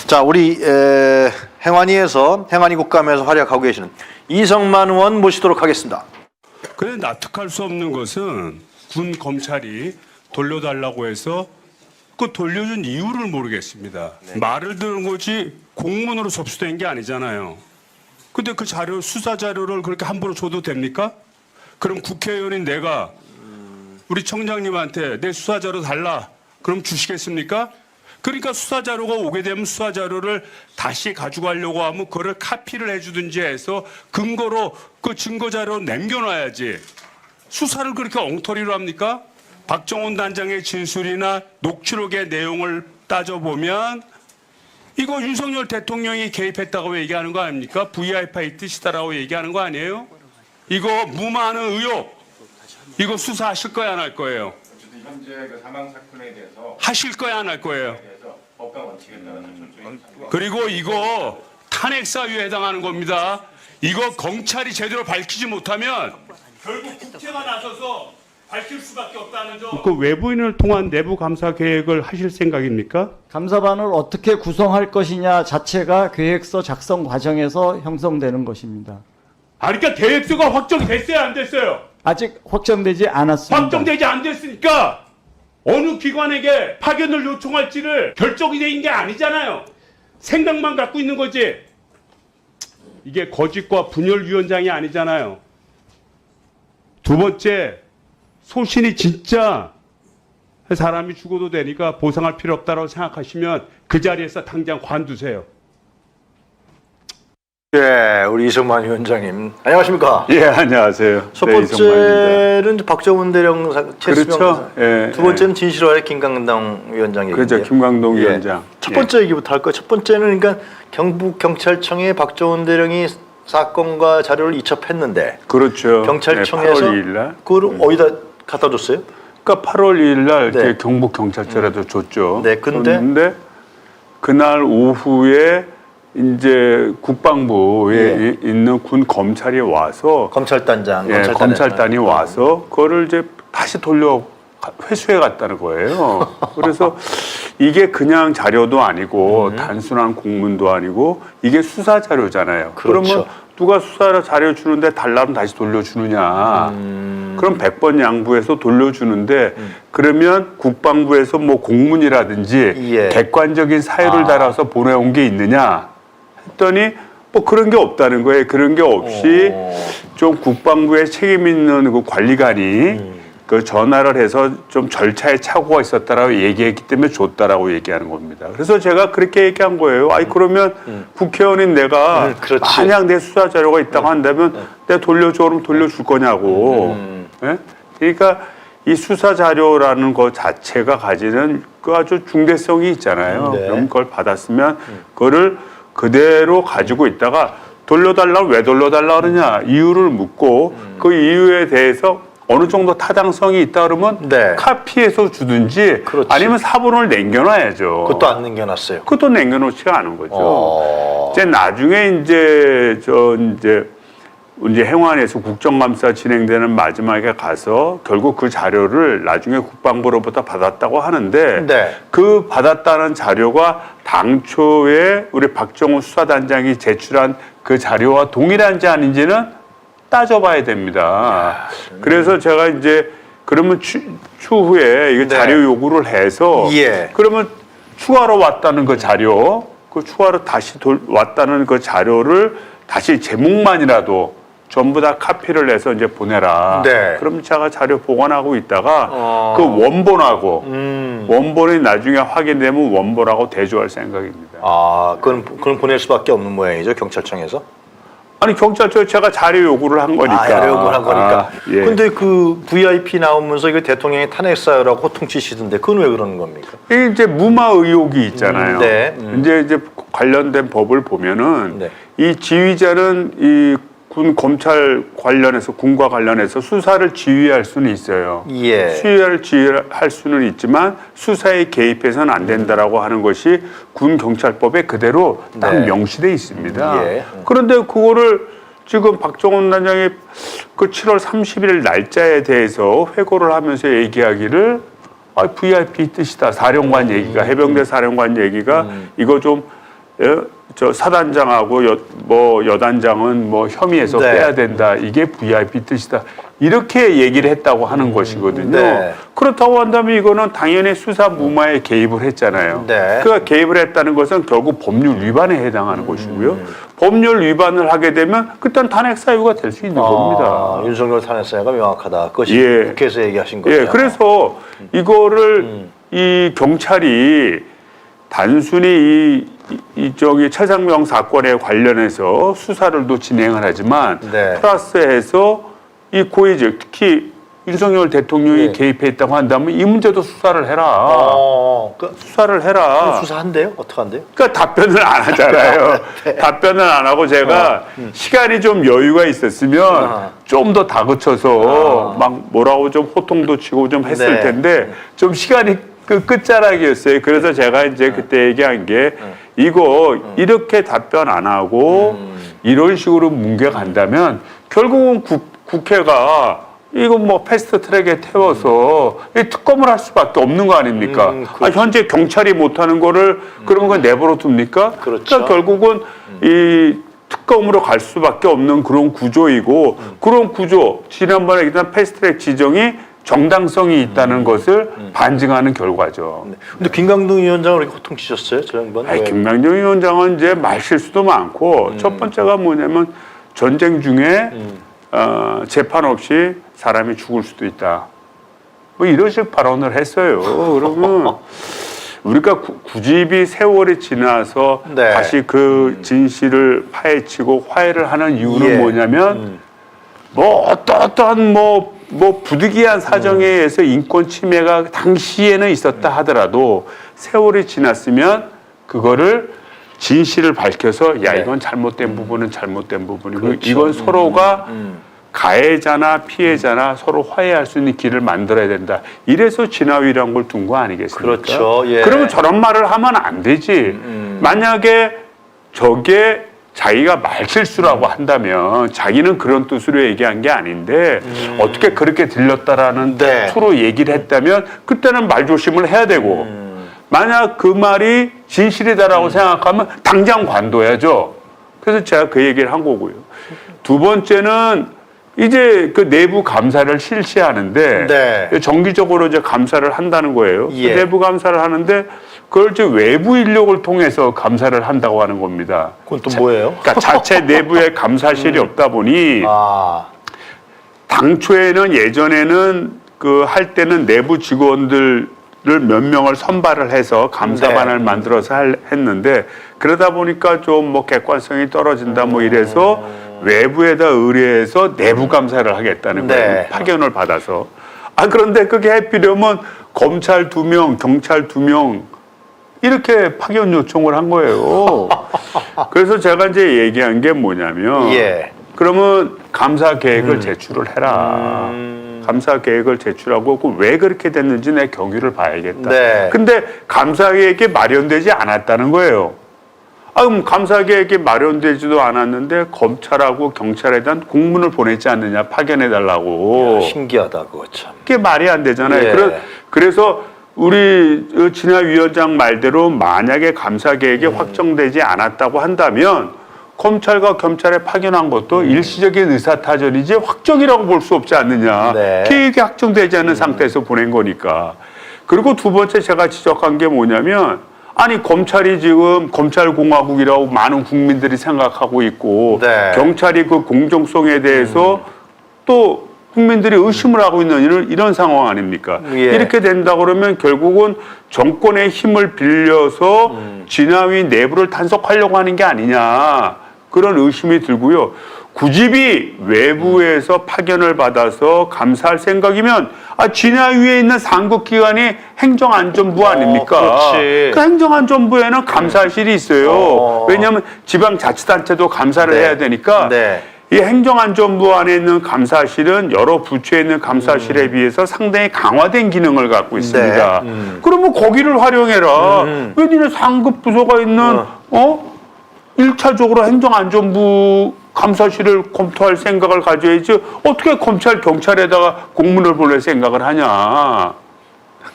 자, 우리 행안위에서 행안위 국감에서 활약하고 계시는 이성만 의원 모시도록 하겠습니다. 그런데 납득할 수 없는 것은 군 검찰이 돌려달라고 해서 그 돌려준 이유를 모르겠습니다. 말을 들은 거지 공문으로 접수된 게 아니잖아요. 근데 그 자료, 수사 자료를 그렇게 함부로 줘도 됩니까? 그럼 국회의원인 내가 우리 청장님한테 내 수사 자료 달라. 그럼 주시겠습니까? 그러니까 수사 자료가 오게 되면 수사 자료를 다시 가져가려고 하면 그거를 카피를 해주든지 해서 근거로 그 증거 자료 남겨놔야지. 수사를 그렇게 엉터리로 합니까? 박정훈 단장의 진술이나 녹취록의 내용을 따져보면 이거 윤석열 대통령이 개입했다고 얘기하는 거 아닙니까? VIP의 뜻이다라고 얘기하는 거 아니에요? 이거 무마하는 의혹, 이거 수사하실 거야 안 할 거예요? 현재 그 사망 사건에 대해서 하실 거야 안 할 거예요? 법과 원칙에 따라서 그리고 이거 탄핵 사유에 해당하는 겁니다. 이거 경찰이 제대로 밝히지 못하면 결국 국회가 나서서 밝힐 수밖에 없다는 점. 그 외부인을 통한 내부 감사 계획을 하실 생각입니까? 감사반을 어떻게 구성할 것이냐 자체가 계획서 작성 과정에서 형성되는 것입니다. 그러니까 계획서가 확정됐어요, 안 됐어요? 아직 확정되지 않았습니다. 확정되지 안 됐으니까 어느 기관에게 파견을 요청할지를 결정이 된 게 아니잖아요. 생각만 갖고 있는 거지. 이게 거짓과 분열위원장이 아니잖아요. 두 번째, 소신이 진짜 사람이 죽어도 되니까 보상할 필요 없다고 생각하시면 그 자리에서 당장 관두세요. 예, 우리 이성만 위원장님 안녕하십니까? 예, 안녕하세요. 첫 네, 번째는 박정훈 대령 최수명 그렇죠. 예, 두 번째는 진실화의 김강당 위원장 얘기인데요. 그렇죠. 김광동 예. 위원장. 첫 번째 얘기부터 할까요? 첫 번째는 그러니까 경북 경찰청에 박정훈 대령이 사건과 자료를 이첩했는데 그렇죠. 경찰청에서 8월 2일 날. 그걸 어디다 갖다 줬어요? 그러니까 8월 2일 날 네. 경북 경찰청에도 줬죠. 네, 근데 그날 오후에 이제 국방부에 있는 군 검찰이 와서 검찰단장, 검찰단이 와서 그거를 이제 다시 돌려 회수해 갔다는 거예요. 그래서 이게 그냥 자료도 아니고 단순한 공문도 아니고 이게 수사 자료잖아요. 그렇죠. 그러면 누가 수사 자료 주는데 달라면 다시 돌려주느냐. 그럼 100번 양보해서 돌려주는데 그러면 국방부에서 뭐 공문이라든지 예. 객관적인 사유를 달아서 보내온 게 있느냐 했더니 뭐 그런 게 없다는 거예요. 그런 게 없이 좀 국방부에 책임 있는 그 관리관이 그 전화를 해서 좀 절차에 착오가 있었다라고 얘기했기 때문에 줬다라고 얘기하는 겁니다. 그래서 제가 그렇게 얘기한 거예요. 아니 그러면 국회의원인 내가 그렇지. 만약 내 수사 자료가 있다고 한다면 내가 돌려줘 그러면 돌려줄 거냐고. 예? 그러니까 이 수사 자료라는 것 자체가 가지는 그 아주 중대성이 있잖아요. 네. 그럼 그걸 받았으면 그거를 그대로 가지고 있다가 돌려달라면 왜 돌려달라 그러냐 이유를 묻고 그 이유에 대해서 어느 정도 타당성이 있다 그러면 네. 카피해서 주든지 그렇지. 아니면 사본을 남겨놔야죠. 그것도 안 남겨놨어요. 그것도 남겨놓지가 않은 거죠. 이제 나중에 이제 행안에서 국정감사 진행되는 마지막에 가서 결국 그 자료를 나중에 국방부로부터 받았다고 하는데 네. 그 받았다는 자료가 당초에 우리 박정훈 수사단장이 제출한 그 자료와 동일한지 아닌지는 따져봐야 됩니다. 그래서 제가 이제 그러면 추후에 이거 자료 요구를 해서 예. 그러면 추가로 왔다는 그 자료, 그 추가로 다시 왔다는 그 자료를 다시 제목만이라도 전부 다 카피를 해서 이제 보내라. 네. 그럼 제가 자료 보관하고 있다가 그 원본하고 원본이 나중에 확인되면 원본하고 대조할 생각입니다. 아, 그건 보낼 수밖에 없는 모양이죠, 경찰청에서. 아니 경찰청에 제가 자료 요구를 한 거니까. 자료 요구를 한 거니까. 예. 근데 그 VIP 나오면서 이거 대통령이 탄핵 사유라고 호통치시던데 그건 왜 그러는 겁니까? 이게 이제 무마 의혹이 있잖아요. 네. 이제 관련된 법을 보면은 네. 이 지휘자는 이 군 검찰 관련해서 군과 관련해서 수사를 지휘할 수는 있어요. 예. 지휘할 수는 있지만 수사에 개입해서는 안 된다라고 하는 것이 군 경찰법에 그대로 딱 네. 명시돼 있습니다. 예. 그런데 그거를 지금 박정훈 단장이 그 7월 30일 날짜에 대해서 회고를 하면서 얘기하기를 VIP 뜻이다. 사령관 얘기가 해병대 사령관 얘기가 이거 좀 저 사단장하고 여단장은 뭐 혐의해서 네. 빼야 된다. 이게 VIP 뜻이다. 이렇게 얘기를 했다고 하는 것이거든요. 네. 그렇다고 한다면 이거는 당연히 수사 무마에 개입을 했잖아요. 네. 그 개입을 했다는 것은 결국 법률 위반에 해당하는 것이고요. 법률 위반을 하게 되면 그땐 탄핵 사유가 될 수 있는 겁니다. 윤석열 탄핵 사유가 명확하다. 그것이 예. 국회에서 얘기하신 거죠. 예, 그래서 이거를 이 경찰이 단순히 이 저기 최상명 사건에 관련해서 수사를도 진행을 하지만 네. 플러스해서 이 고위직 특히 윤석열 대통령이 개입했다고 한다면 이 문제도 수사를 해라. 수사를 해라. 수사한대요? 어떻게 한대요? 그러니까 답변을 안 하잖아요. 답변을 안 하고 제가 시간이 좀 여유가 있었으면 좀 더 다그쳐서 막 뭐라고 좀 호통도 치고 좀 했을 네. 텐데 좀 시간이 끝자락이었어요. 그래서 제가 이제 그때 얘기한 게 이거 이렇게 답변 안 하고 이런 식으로 뭉개간다면 결국은 국회가 이거 뭐 패스트 트랙에 태워서 이 특검을 할 수밖에 없는 거 아닙니까? 현재 경찰이 못하는 거를 그러면 그걸 내버려 둡니까? 그렇죠. 그러니까 결국은 이 특검으로 갈 수밖에 없는 그런 구조이고 그런 구조 지난번에 얘기한 패스트 트랙 지정이 정당성이 있다는 것을 반증하는 결과죠. 근데 김강동 위원장을 이렇게 호통치셨어요? 저 양반? 아니, 김강정 위원장은 이제 말 실수도 많고 첫 번째가 뭐냐면 전쟁 중에 재판 없이 사람이 죽을 수도 있다. 뭐 이런 식 발언을 했어요. 그러면 우리가 구집이 세월이 지나서 네. 다시 그 진실을 파헤치고 화해를 하는 이유는 예. 뭐냐면 뭐 어떤 뭐 부득이한 사정에 의해서 인권 침해가 당시에는 있었다 하더라도 세월이 지났으면 그거를 진실을 밝혀서 야 이건 잘못된 부분은 잘못된 부분이고 그렇죠. 이건 서로가 가해자나 피해자나 서로 화해할 수 있는 길을 만들어야 된다. 이래서 진화위라는 걸 둔 거 아니겠습니까? 그렇죠. 예. 그러면 저런 말을 하면 안 되지. 만약에 저게 자기가 말실수라고 한다면 자기는 그런 뜻으로 얘기한 게 아닌데 어떻게 그렇게 들렸다라는 네. 투로 얘기를 했다면 그때는 말조심을 해야 되고 만약 그 말이 진실이다라고 생각하면 당장 관둬야죠. 그래서 제가 그 얘기를 한 거고요. 두 번째는 이제 그 내부 감사를 실시하는데 네. 정기적으로 이제 감사를 한다는 거예요. 예. 그 내부 감사를 하는데 그걸 이제 외부 인력을 통해서 감사를 한다고 하는 겁니다. 그건 또 뭐예요? 그러니까 자체 내부에 감사실이 없다 보니 당초에는 예전에는 그 할 때는 내부 직원들을 몇 명을 선발을 해서 감사반을 만들어서 했는데 그러다 보니까 좀 뭐 객관성이 떨어진다 뭐 이래서 외부에다 의뢰해서 내부 감사를 하겠다는 거예요. 네. 파견을 받아서. 그런데 그게 해피려면 검찰 2명, 경찰 2명 이렇게 파견 요청을 한 거예요. 그래서 제가 이제 얘기한 게 뭐냐면 예. 그러면 감사 계획을 제출을 해라. 감사 계획을 제출하고 왜 그렇게 됐는지 내 경위를 봐야겠다. 네. 근데 감사 계획이 마련되지 않았다는 거예요. 그럼 감사 계획이 마련되지도 않았는데 검찰하고 경찰에 대한 공문을 보내지 않느냐 파견해달라고. 신기하다 그거 참. 그게 말이 안 되잖아요. 예. 그래서 우리 진화 위원장 말대로 만약에 감사 계획이 확정되지 않았다고 한다면 검찰과 경찰에 파견한 것도 일시적인 의사타전이지 확정이라고 볼 수 없지 않느냐. 네. 계획이 확정되지 않은 상태에서 보낸 거니까. 그리고 두 번째 제가 지적한 게 뭐냐면 아니 검찰이 지금 검찰공화국이라고 많은 국민들이 생각하고 있고 네. 경찰이 그 공정성에 대해서 또 국민들이 의심을 하고 있는 이런 상황 아닙니까? 예. 이렇게 된다 그러면 결국은 정권의 힘을 빌려서 진화위 내부를 단속하려고 하는 게 아니냐 그런 의심이 들고요. 구집이 외부에서 파견을 받아서 감사할 생각이면 진화위에 있는 상급기관이 행정안전부 아닙니까? 그렇지. 그 행정안전부에는 감사실이 있어요. 왜냐하면 지방자치단체도 감사를 네. 해야 되니까 네. 이 행정안전부 안에 있는 감사실은 여러 부처에 있는 감사실에 비해서 상당히 강화된 기능을 갖고 있습니다. 그러면 거기를 활용해라. 왜 니네 상급 부서가 있는 1차적으로 행정안전부 감사실을 검토할 생각을 가져야지 어떻게 검찰 경찰에다가 공문을 보낼 생각을 하냐.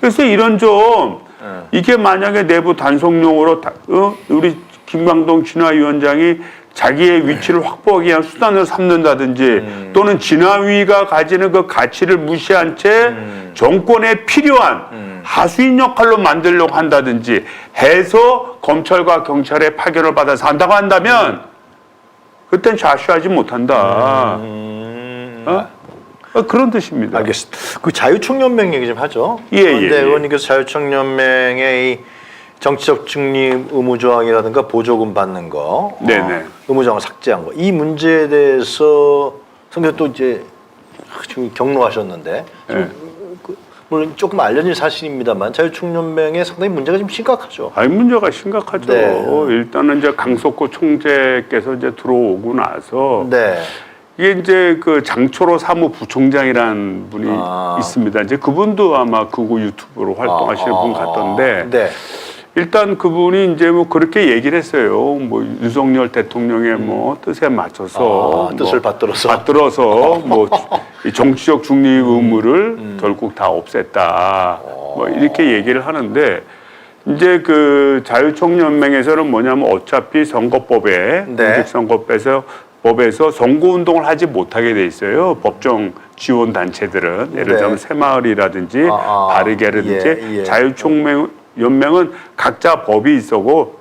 그래서 이런 좀 이게 만약에 내부 단속용으로 우리 김광동 진화위원장이 자기의 위치를 확보하기 위한 수단을 삼는다든지 또는 진화위가 가지는 그 가치를 무시한 채 정권에 필요한 하수인 역할로 만들려고 한다든지 해서 검찰과 경찰의 파견을 받아서 한다고 한다면 그땐 자수하지 못한다. 그런 뜻입니다. 알겠습니다. 그 자유총연맹 얘기 좀 하죠. 예, 예, 네, 예. 의원님께서 자유총연맹의 이 정치적 중립 의무 조항이라든가 보조금 받는 거, 네네. 의무 조항을 삭제한 거, 이 문제에 대해서 선배님 또 이제 지금 경로하셨는데, 네. 물론 조금 알려진 사실입니다만 자유총연맹에 상당히 문제가 좀 심각하죠. 아니 문제가 심각하죠. 네. 일단은 이제 강석구 총재께서 이제 들어오고 나서 네. 이게 이제 그 장초로 사무부총장이라는 분이 있습니다. 이제 그분도 아마 그거 유튜브로 활동하시는 분 같던데. 네. 일단 그분이 이제 뭐 그렇게 얘기를 했어요. 뭐 윤석열 대통령의 뭐 뜻에 맞춰서 뜻을 뭐 받들어서 뭐 이 정치적 중립 의무를 결국 다 없앴다. 뭐 이렇게 얘기를 하는데 이제 그 자유총연맹에서는 뭐냐면 어차피 선거법에 네. 공직선거법에서 선거운동을 하지 못하게 돼 있어요. 법정 지원 단체들은 예를 네. 들면 새마을이라든지 바르게라든지 예, 예. 자유총연맹은 각자 법이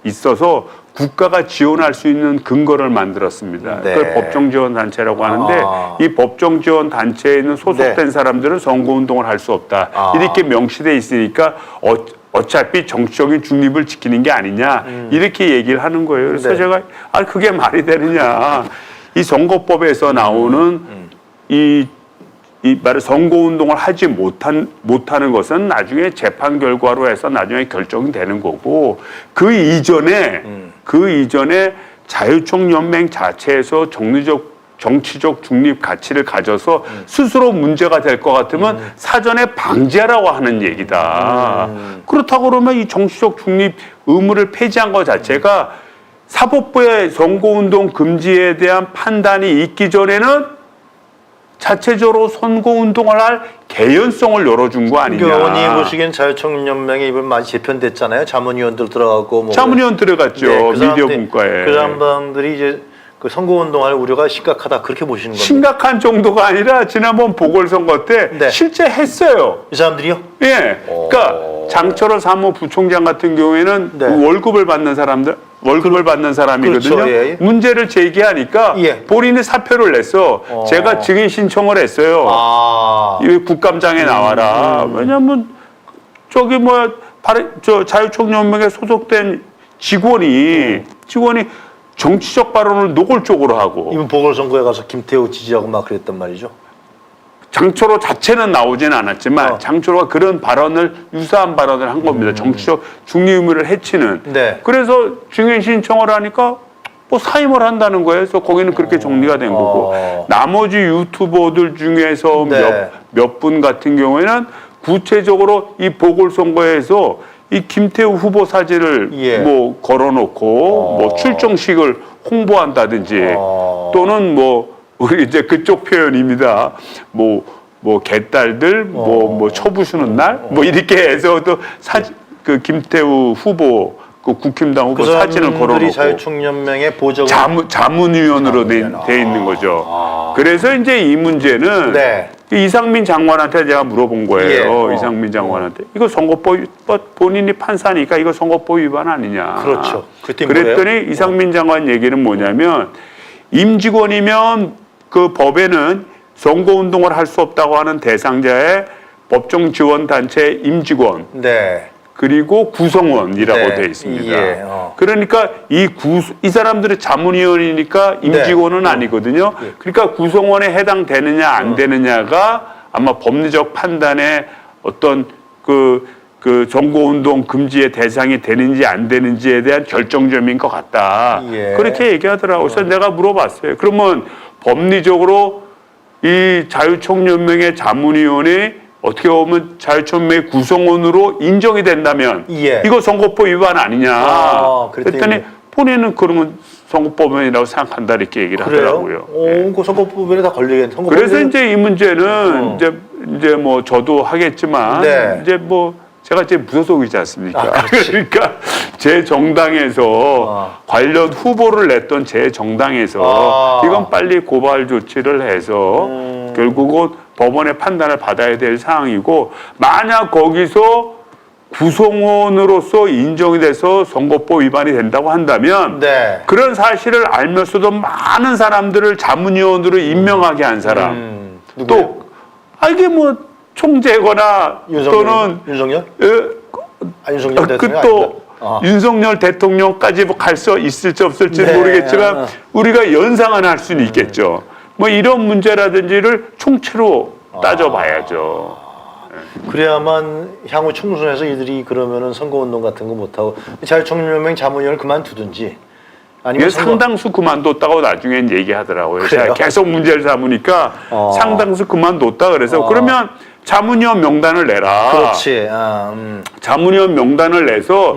있어서 국가가 지원할 수 있는 근거를 만들었습니다. 네. 그걸 법정 지원 단체라고 하는데 이 법정 지원 단체에 있는 소속된 네. 사람들은 선거운동을 할 수 없다. 이렇게 명시돼 있으니까 어차피 정치적인 중립을 지키는 게 아니냐 이렇게 얘기를 하는 거예요. 그래서 네. 제가 그게 말이 되느냐. 이 선거법에서 나오는 이 말을 선거운동을 하지 못하는 것은 나중에 재판 결과로 해서 나중에 결정이 되는 거고 그 이전에 자유총연맹 자체에서 정치적 중립 가치를 가져서 스스로 문제가 될 것 같으면 사전에 방지하라고 하는 얘기다. 그렇다고 그러면 이 정치적 중립 의무를 폐지한 것 자체가 사법부의 선거운동 금지에 대한 판단이 있기 전에는 자체적으로 선거운동을 할 개연성을 열어준 거 아니냐. 의원님 보시기엔 자유총연맹이 이번 많이 재편됐잖아요. 자문위원들 들어가고 자문위원 들어갔죠. 네, 미디어 분과에. 그 사람들이 이제 그 선거운동할 우려가 심각하다 그렇게 보시는 겁니다. 심각한 정도가 아니라 지난번 보궐선거 때 네. 실제 했어요. 이 사람들이요? 예. 그러니까 장철호 사무부총장 같은 경우에는 네. 그 월급을 받는 사람이거든요. 그렇죠. 예. 문제를 제기하니까 예. 본인이 사표를 냈어. 제가 증인 신청을 했어요. 이 국감장에 나와라. 왜냐하면 저기 자유총연맹에 소속된 직원이 정치적 발언을 노골적으로 하고 이번 보궐선거에 가서 김태우 지지하고 막 그랬단 말이죠. 장초로 자체는 나오지는 않았지만 장초로가 그런 유사한 발언을 한 겁니다. 정치적 중립 의무를 해치는. 네. 그래서 증인 신청을 하니까 뭐 사임을 한다는 거예요. 그래서 거기는 그렇게 정리가 된 거고 나머지 유튜버들 중에서 네. 몇 분 같은 경우에는 구체적으로 이 보궐선거에서 이 김태우 후보 사진을 예. 뭐 걸어놓고 뭐 출정식을 홍보한다든지 또는 우리 이제 그쪽 표현입니다. 뭐 개딸들 뭐 쳐부수는 날 뭐 이렇게 해서 또 그 김태우 후보 그 국힘당 후보 사진을 걸어놓고 자유총연맹의 보조금 자문위원으로 돼 있는 거죠. 그래서 이제 이 문제는 네. 이상민 장관한테 제가 물어본 거예요. 예. 이상민 장관한테 이거 선거법 본인이 판사니까 이거 선거법 위반 아니냐. 그렇죠. 그랬더니 이상민 장관 얘기는 뭐냐면 임직원이면 그 법에는 선거운동을 할 수 없다고 하는 대상자의 법정 지원 단체 임직원 네. 그리고 구성원이라고 네. 되어 있습니다. 예. 그러니까 이 사람들이 자문위원이니까 임직원은 네. 아니거든요. 그러니까 구성원에 해당되느냐 안 되느냐가 아마 법리적 판단에 어떤 그 선거운동 금지의 대상이 되는지 안 되는지에 대한 결정점인 것 같다. 예. 그렇게 얘기하더라고요. 그래서 내가 물어봤어요. 그러면 법리적으로 이 자유총연맹의 자문위원이 어떻게 보면 자유총연맹의 구성원으로 인정이 된다면 예. 이거 선거법 위반 아니냐. 그랬더니 그랬더니 본인은 그러면 선거법이라고 생각한다 이렇게 얘기를 하더라고요. 그 선거법에 다 걸리겠네. 그래서 이제 이 문제는 이제 뭐 저도 하겠지만 네. 이제 뭐 제가 제 무소속이지 않습니까? 그러니까 제 정당에서 관련 후보를 냈던 제 정당에서 이건 빨리 고발 조치를 해서 결국은 법원의 판단을 받아야 될 사항이고, 만약 거기서 구성원으로서 인정이 돼서 선거법 위반이 된다고 한다면 네. 그런 사실을 알면서도 많은 사람들을 자문위원으로 임명하게 한 사람 누구예요? 또 이게 뭐 총재거나 또는 윤석열? 예, 윤석열 대통령 그또 아닙니다. 윤석열 대통령까지 뭐 갈 수 있을지 없을지 네. 모르겠지만 우리가 연상은 할 수는 있겠죠. 뭐 이런 문제라든지를 총체로 따져봐야죠. 그래야만 향후 총선에서 이들이 그러면은 선거운동 같은 거 못하고 자유총연맹 자문위원을 그만두든지 아니면 이게 상당수 그만뒀다고 나중엔 얘기하더라고요. 그래요? 제가 계속 문제를 삼으니까 상당수 그만뒀다 그래서 그러면 자문위원 명단을 내라. 그렇지. 자문위원 명단을 내서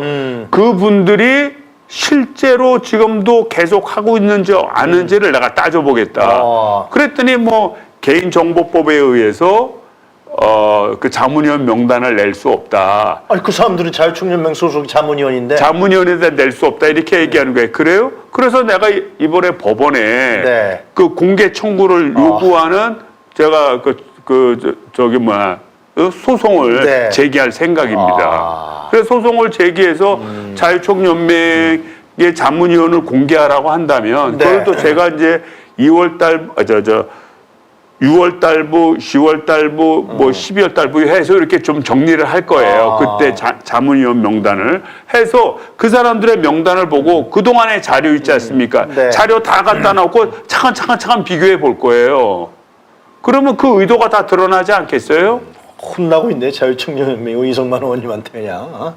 그분들이 실제로 지금도 계속 하고 있는지 아는지를 내가 따져보겠다. 그랬더니 뭐 개인정보법에 의해서 그 자문위원 명단을 낼 수 없다. 아니 그 사람들은 자유총연맹 소속 자문위원인데. 자문위원에 대해 낼 수 없다 이렇게 얘기하는 거예요. 그래요? 그래서 내가 이번에 법원에 네. 그 공개 청구를 요구하는 제가 소송을 네. 제기할 생각입니다. 그래서 소송을 제기해서 자유총연맹의 자문위원을 공개하라고 한다면 네. 그걸 또 제가 이제 6월 달부, 10월 달부, 뭐 12월 달부 해서 이렇게 좀 정리를 할 거예요. 그때 자문위원 명단을 해서 그 사람들의 명단을 보고 그동안의 자료 있지 않습니까? 네. 자료 다 갖다 놓고 차근차근 비교해 볼 거예요. 그러면 그 의도가 다 드러나지 않겠어요? 혼나고 있네 자유총연맹 이성만 의원님한테 그냥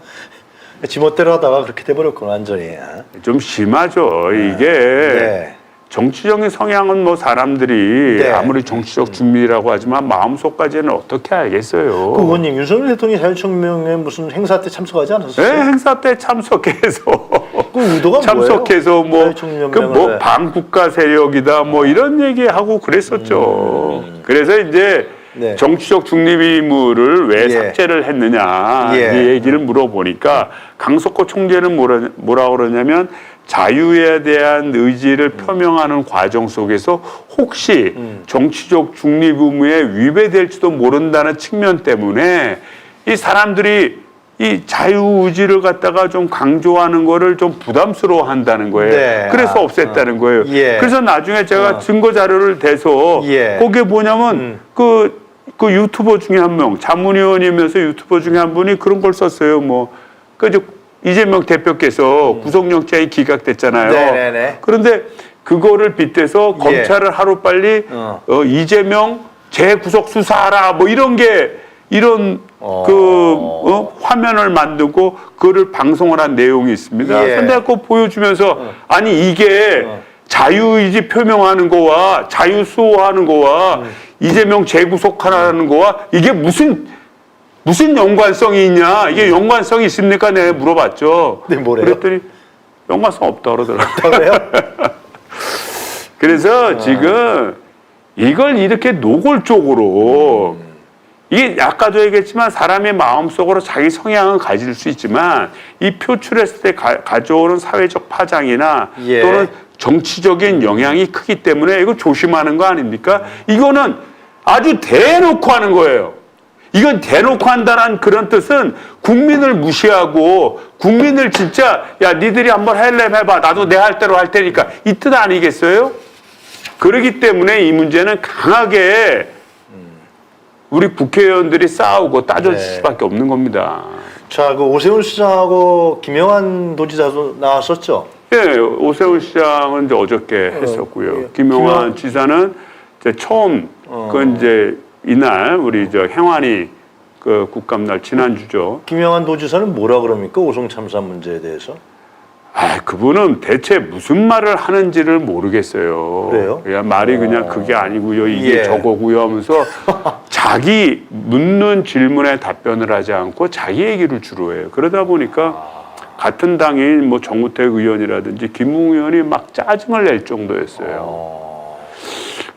지멋대로 하다가 그렇게 돼버렸구나 완전히. 좀 심하죠. 이게 네. 정치적인 성향은 뭐 사람들이 네. 아무리 정치적 중립이라고 하지만 마음속까지는 어떻게 알겠어요. 그 의원님 윤석열 대통령이 자유총연맹 무슨 행사 때 참석하지 않았어요? 네, 행사 때 참석해서 그 의도가 참석해서 뭐예요? 뭐 반국가 세력이다 뭐 이런 얘기하고 그랬었죠. 그래서 이제 네. 정치적 중립 의무를 왜 예. 삭제를 했느냐 예. 이 얘기를 물어보니까 강석호 총재는 뭐라 그러냐면 자유에 대한 의지를 표명하는 과정 속에서 혹시 정치적 중립 의무에 위배될지도 모른다는 측면 때문에 이 사람들이 이 자유의지를 갖다가 좀 강조하는 거를 좀 부담스러워 한다는 거예요. 네. 그래서 없앴다는 거예요. 예. 그래서 나중에 제가 증거 자료를 대서 예. 거기에 뭐냐면 그 유튜버 중에 한 명, 자문위원이면서 유튜버 중에 한 분이 그런 걸 썼어요. 이재명 대표께서 구속영장이 기각됐잖아요. 네네네. 그런데 그거를 빗대서 예. 검찰을 하루빨리 이재명 재구속 수사하라 뭐 이런 화면을 만들고 그거를 방송을 한 내용이 있습니다. 예. 근데 그거 보여주면서 아니 이게 자유의지 표명하는 거와 자유수호하는 거와 이재명 재구속하라는 거와 이게 무슨 연관성이 있냐? 이게 연관성이 있습니까? 내가 물어봤죠. 네, 뭐래요? 그랬더니 연관성 없다 그러더라고요. 그래요? 그래서 지금 이걸 이렇게 노골적으로 이게 아까도 얘기했지만 사람의 마음속으로 자기 성향은 가질 수 있지만 이 표출했을 때 가져오는 사회적 파장이나 예. 또는 정치적인 영향이 크기 때문에 이거 조심하는 거 아닙니까? 이거는 아주 대놓고 하는 거예요. 이건 대놓고 한다는 그런 뜻은 국민을 무시하고 국민을 진짜 야 니들이 한번 할래 해봐 나도 내 할 대로 할 테니까 이 뜻 아니겠어요? 그렇기 때문에 이 문제는 강하게 우리 국회의원들이 싸우고 따질 수밖에 없는 겁니다. 자, 그 오세훈 시장하고 김영환 도지사도 나왔었죠. 예, 오세훈 시장은 이제 어저께 했었고요. 예. 김영환 지사는 이제 처음 그 이제 이날 우리 행안위 그 국감날 지난주죠. 김영환 도지사는 뭐라 그럽니까? 오송 참사 문제에 대해서? 그분은 대체 무슨 말을 하는지를 모르겠어요. 그래요? 그냥 말이 그냥 그게 아니고요. 이게 예. 저거고요 하면서 자기 묻는 질문에 답변을 하지 않고 자기 얘기를 주로 해요. 그러다 보니까 같은 당인 뭐 정우택 의원이라든지 김웅 의원이 막 짜증을 낼 정도였어요.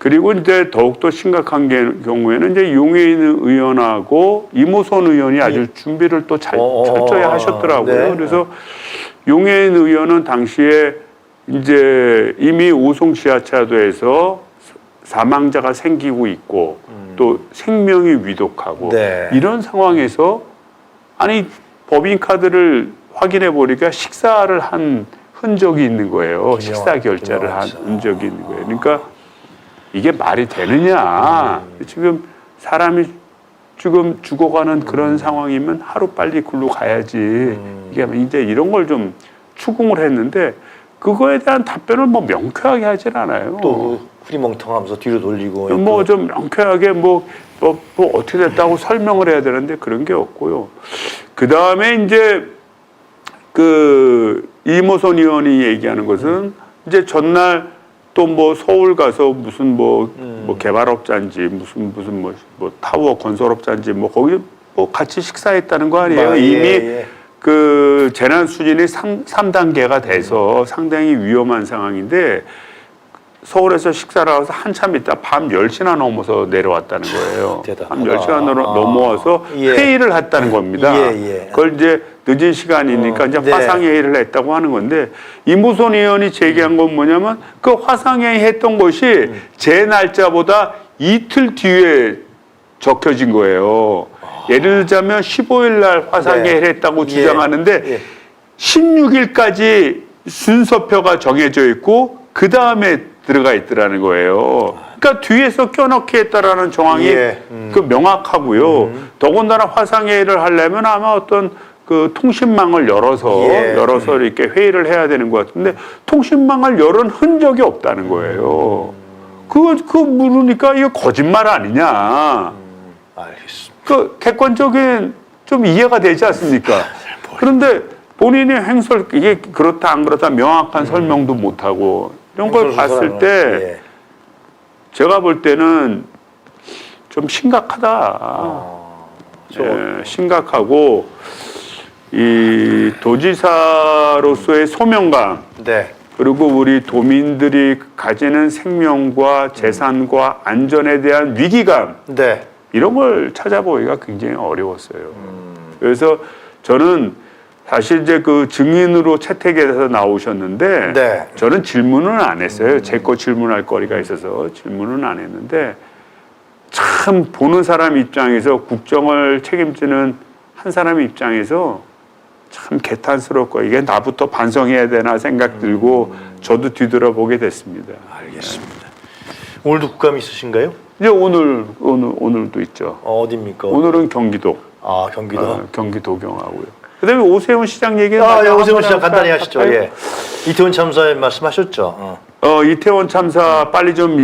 그리고 이제 더욱더 심각한 경우에는 이제 용해인 의원하고 이모선 의원이 아주 준비를 또 철저히 하셨더라고요. 네. 그래서 용해인 의원은 당시에 이제 이미 오송 지하차도에서 사망자가 생기고 있고 또 생명이 위독하고 네. 이런 상황에서 아니 법인카드를 확인해 보니까 식사를 한 흔적이 있는 거예요. 식사 결제를 한 흔적이 있는 거예요. 그러니까 이게 말이 되느냐. 지금 사람이 지금 죽어가는 그런 상황이면 하루 빨리 굴러 가야지. 이게 이제 이런 걸 좀 추궁을 했는데 그거에 대한 답변을 뭐 명쾌하게 하질 않아요. 또 흐리멍텅하면서 뒤로 돌리고 뭐 좀 명쾌하게 뭐 어떻게 됐다고 설명을 해야 되는데 그런 게 없고요. 그 다음에 이제 그 이모선 의원이 얘기하는 것은 이제 전날 또 뭐 서울 가서 무슨 뭐 개발업자인지 무슨 뭐 타워 건설업자인지 뭐 거기 뭐 같이 식사했다는 거 아니에요. 이미 그 재난 수준이 3단계가 돼서 상당히 위험한 상황인데 서울에서 식사를 하고서 한참 있다 밤 10시나 넘어서 내려왔다는 거예요. 밤 10시나 넘어와서 회의를 했다는 겁니다. 그걸 이제 늦은 시간이니까 이제 화상회의를 했다고 하는 건데 이모선 의원이 제기한 건 뭐냐면 그 화상회의 했던 것이 제 날짜보다 이틀 뒤에 적혀진 거예요. 예를 들자면 15일 날 화상회의를 했다고 주장하는데 16일까지 순서표가 정해져 있고 그 다음에 들어가 있더라는 거예요. 그러니까 뒤에서 껴넣기 했다라는 정황이 그 명확하고요. 더군다나 화상회의를 하려면 아마 어떤 그 통신망을 열어서 이렇게 회의를 해야 되는 것 같은데 통신망을 열은 흔적이 없다는 거예요. 그거 물으니까 이거 거짓말 아니냐. 알겠습니다. 그 객관적인 좀 이해가 되지 않습니까? 그런데 본인의 행설 이게 그렇다 안 그렇다 명확한 설명도 못 하고 이런 걸 봤을 때 제가 볼 때는 좀 심각하다. 심각하고 이 도지사로서의 소명감 그리고 우리 도민들이 가지는 생명과 재산과 안전에 대한 위기감 이런 걸 찾아보기가 굉장히 어려웠어요. 그래서 저는 사실 이제 그 증인으로 채택해서 나오셨는데 저는 질문은 안 했어요. 제 거 질문할 거리가 있어서 질문은 안 했는데 참 보는 사람 입장에서 국정을 책임지는 한 사람 입장에서 참 개탄스럽고 이게 나부터 반성해야 되나 생각 들고 저도 뒤돌아보게 됐습니다. 알겠습니다. 오늘도 국감이 있으신가요? 이제 오늘도 있죠. 어디입니까? 오늘은 경기도. 아 경기도. 경기도 경하고요. 그다음에 오세훈 시장 얘기는 오세훈 시장 간단히 하시죠. 이태원 참사에 말씀하셨죠. 이태원 참사 빨리 좀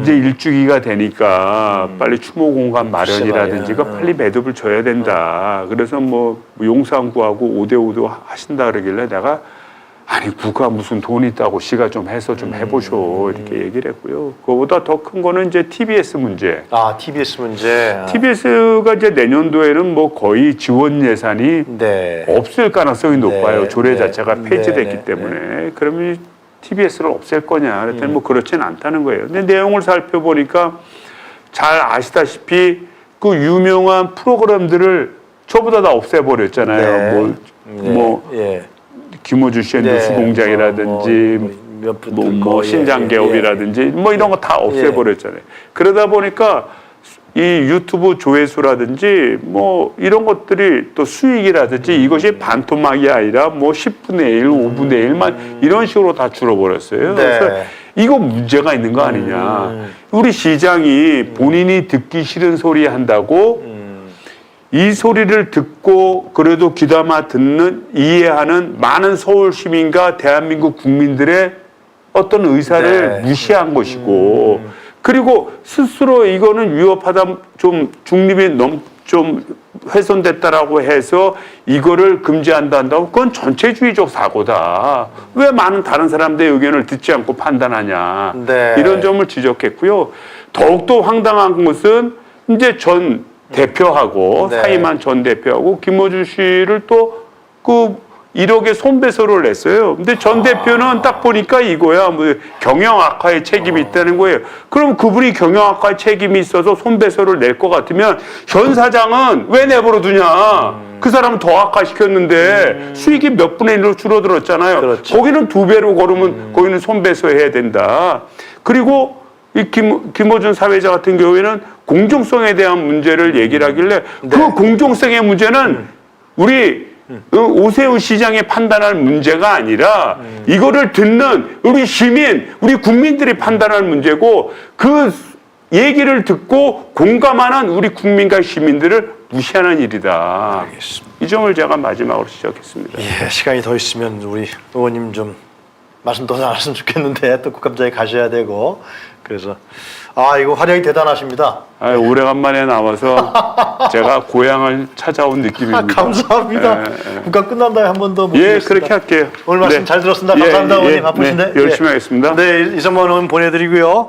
이제 일주기가 되니까 빨리 추모 공간 마련이라든지 가 빨리 매듭을 줘야 된다. 그래서 뭐 용산구하고 5대5도 하신다 그러길래 내가 아니 구가 무슨 돈 있다고 시가 좀 해서 좀 해보쇼 이렇게 얘기를 했고요. 그거보다 더 큰 거는 이제 TBS 문제. TBS 문제. TBS가 이제 내년도에는 뭐 거의 지원 예산이 없을 가능성이 높아요. 조례 자체가 폐지됐기 때문에. 그러면 TBS를 없앨 거냐? 그랬더니 뭐 그렇진 않다는 거예요. 근데 내용을 살펴보니까 잘 아시다시피 그 유명한 프로그램들을 저보다 다 없애버렸잖아요. 김호주 씨의 뉴스공장이라든지 뭐 신장개업이라든지 뭐 이런 거 다 없애버렸잖아요. 그러다 보니까 이 유튜브 조회수라든지 뭐 이런 것들이 또 수익이라든지 이것이 반토막이 아니라 뭐 10분의 1, 5분의 1만 이런 식으로 다 줄어버렸어요. 그래서 이거 문제가 있는 거 아니냐. 우리 시장이 본인이 듣기 싫은 소리 한다고 이 소리를 듣고 그래도 귀담아 듣는 이해하는 많은 서울 시민과 대한민국 국민들의 어떤 의사를 무시한 것이고 그리고 스스로 이거는 위협하다 좀 중립이 좀 훼손됐다라고 해서 이거를 금지한다 한다고 그건 전체주의적 사고다. 왜 많은 다른 사람들의 의견을 듣지 않고 판단하냐. 이런 점을 지적했고요. 더욱더 황당한 것은 이제 전 대표하고 사이만 전 대표하고 김호주 씨를 또 그 1억의 손배소를 냈어요. 근데 전 대표는 딱 보니까 이거야, 뭐 경영 악화의 책임이 있다는 거예요. 그럼 그분이 경영 악화의 책임이 있어서 손배소를 낼 것 같으면 현 사장은 왜 내버려 두냐? 그 사람은 더 악화시켰는데 수익이 몇 분의 1로 줄어들었잖아요. 그렇죠. 거기는 2배로 걸으면 거기는 손배소해야 된다. 그리고 이 김어준 사회자 같은 경우에는 공정성에 대한 문제를 얘기를 하길래 그 공정성의 문제는 우리 오세훈 시장이 판단할 문제가 아니라 이거를 듣는 우리 시민, 우리 국민들이 판단할 문제고 그 얘기를 듣고 공감하는 우리 국민과 시민들을 무시하는 일이다. 알겠습니다. 이 점을 제가 마지막으로 지적했습니다. 예, 시간이 더 있으면 우리 의원님 좀 말씀 더 잘하셨으면 좋겠는데 또 국감장에 가셔야 되고 그래서 이거 활약이 대단하십니다. 오래간만에 나와서 제가 고향을 찾아온 느낌입니다. 감사합니다. 국감 끝난 다음에 한 번 더 모시겠습니다. 예, 그렇게 할게요. 오늘 말씀 네. 잘 들었습니다. 예, 감사합니다. 예, 의원님 바쁘신데. 네, 열심히 하겠습니다. 네, 이선만 의원 보내드리고요.